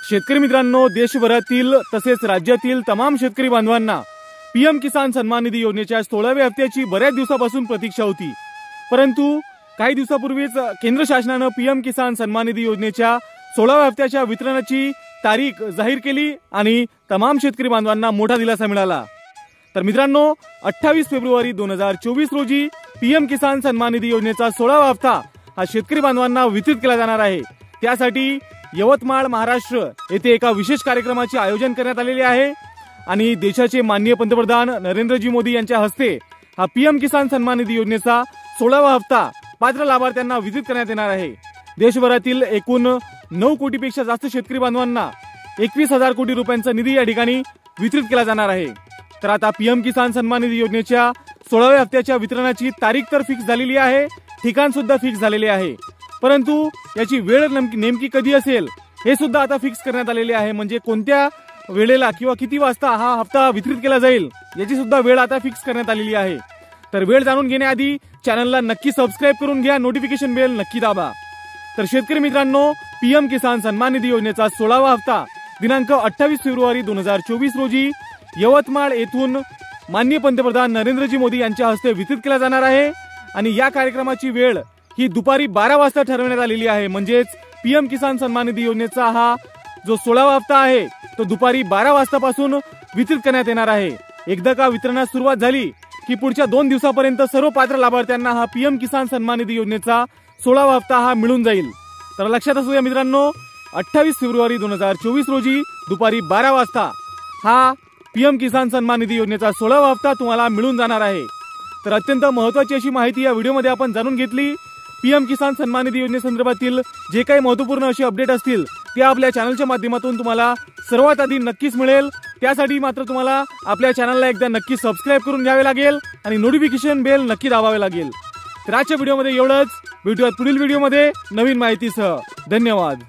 शेतकरी मित्रांनो, देशभरातील तसेच राज्यातील तमाम शेतकरी बांधवांना पीएम किसान सन्मान निधी योजनेच्या 16व्या हप्त्याची बऱ्याच दिवसापासून प्रतीक्षा होती। परंतु काही दिवसापूर्वीच केंद्र शासनाने पीएम किसान सन्मान निधी योजनेच्या 16व्या हप्त्याच्या वितरणाची तारीख जाहीर केली आणि तमाम शेतकरी बांधवांना मोठा दिलासा मिळाला। तर मित्रांनो, 28 फेब्रुवारी 2024 रोजी पीएम किसान सन्मान निधी योजनेचा 16वा हप्ता हा शेतकरी बांधवांना वितरित केला जाणार आहे। त्यासाठी यवतमाळ महाराष्ट्र येथे एका विशेष कार्यक्रमाचे आयोजन करण्यात आलेले आहे आणि देशाचे माननीय पंतप्रधान नरेंद्रजी मोदी यांच्या हस्ते हा पीएम किसान सन्मान निधी योजनेचा 16वा हप्ता पात्र लाभार्थ्यांना वितरित करण्यात येणार आहे। देशभरातील एकूण 9 कोटीपेक्षा जास्त शेतकरी बांधवांना 21,000 कोटी रुपयांचा निधी या ठिकाणी वितरित केला जाणार आहे। तर आता पीएम किसान सन्मान निधी योजनेच्या 16व्या हप्त्याच्या वितरणाची तारीख तर फिक्स झालेली आहे, ठिकाण सुद्धा फिक्स झालेले आहे, परंतु याची वेळ नेमकी कधी असेल हे सुद्धा आता फिक्स करण्यात आलेले आहे। म्हणजे कोणत्या वेळेला किंवा किती वाजता हा हप्ता वितरित केला जाईल याची सुद्धा वेळ आता फिक्स करण्यात आलेली आहे। तर वेळ जाणून घेण्याआधी चॅनलला नक्की सबस्क्राइब करून घ्या, नोटिफिकेशन बेल नक्की दाबा। तर शेतकरी मित्रांनो, पीएम किसान सन्मान निधी योजनेचा 16वा हप्ता दिनांक 28 फेब्रुवारी 2024 रोजी यवतमाळ येथून माननीय पंतप्रधान नरेंद्रजी मोदी यांच्या हस्ते वितरित केला जाणार आहे आणि या कार्यक्रमाची वेळ ही दुपारी 12 वाजता ठरवण्यात आलेली आहे। म्हणजेच पीएम किसान सन्मान निधी योजनेचा हा जो 16वा हप्ता आहे तो दुपारी 12 वाजतापासून वितरित करण्यात येणार आहे। एकदा का वितरणास सुरुवात झाली की पुढच्या 2 दिवसापर्यंत सर्व पात्र लाभार्थ्यांना हा पीएम किसान सन्मान निधी योजनेचा 16वा हप्ता हा मिळून जाईल। तर लक्षात असू द्या मित्रांनो, 28 फेब्रुवारी 2024 रोजी दुपारी 12 वाजता हा पीएम किसान सन्मान निधी योजनेचा 16वा हप्ता तुम्हाला मिळून जाणार आहे। तर अत्यंत महत्त्वाची अशी माहिती या व्हिडिओमध्ये आपण जाणून घेतली। पीएम किसान सन्मान निधी योजनेसंदर्भातील जे काही महत्त्वपूर्ण असे अपडेट असतील ते आपल्या चॅनलच्या माध्यमातून तुम्हाला सर्वात आधी नक्कीच मिळेल। त्यासाठी मात्र तुम्हाला आपल्या चॅनलला एकदा नक्की सबस्क्राइब करून घ्यावे लागेल आणि नोटिफिकेशन बेल नक्की दाबावे लागेल। तर आजच्या व्हिडिओमध्ये एवढंच, भेटूयात पुढील व्हिडिओमध्ये नवीन माहितीसह। धन्यवाद।